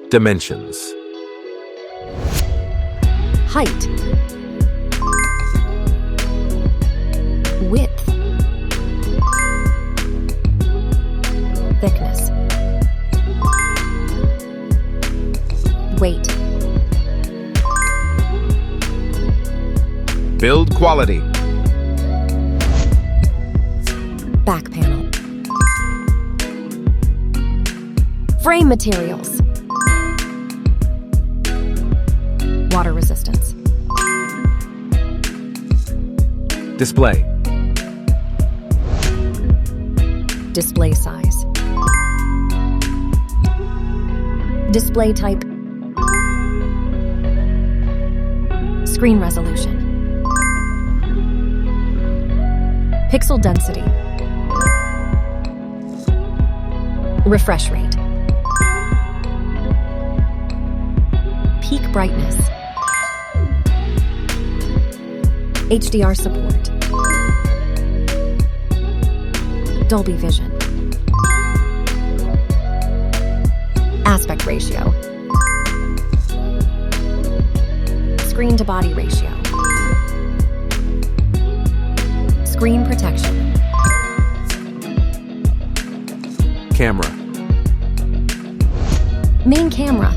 Dimensions. Height. Width. Thickness. Weight. Build quality. Back panel. Frame materials. Water resistance. Display. Display size. Display type. Screen resolution. Pixel density. Refresh rate. Peak brightness. HDR support. Dolby Vision. Aspect ratio. Screen to body ratio. Screen protection. Camera. Main camera.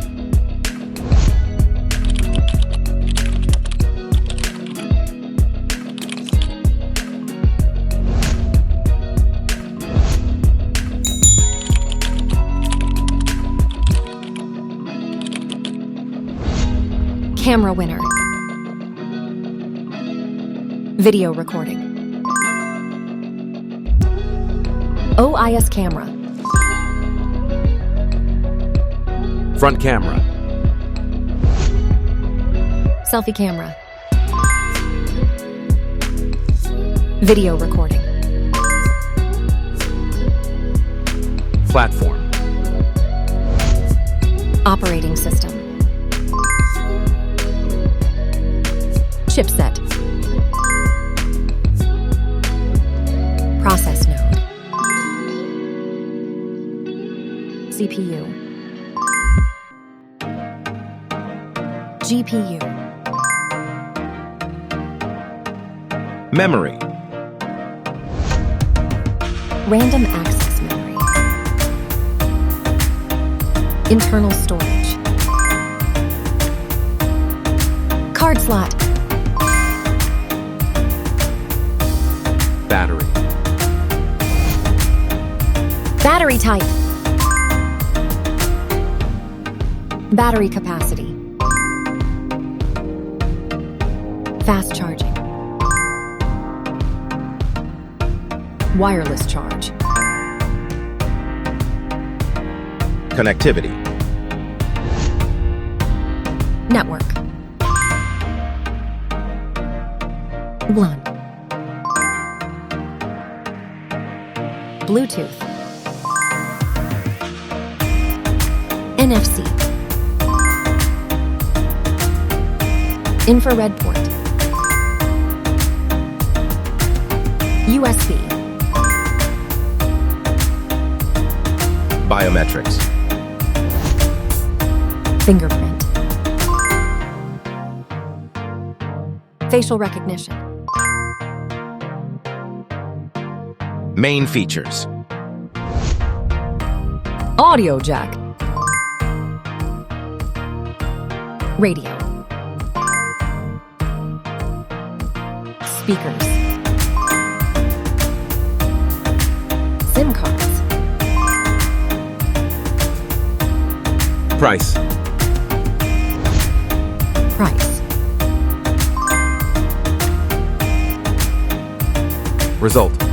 Camera winner. Video recording. OIS camera. Front camera. Selfie camera. Video recording. Platform. Operating system. Chipset. Process node. CPU. GPU. Memory. Random access memory. Internal storage. Card slot. Battery. Battery type. Battery capacity. Fast charging. Wireless charge. Connectivity. Network. WLAN. Bluetooth. NFC. Infrared port. USB. Biometrics. Fingerprint. Facial recognition. Main features. Audio jack. Radio. Speakers. SIM cards. Price. Price. Result.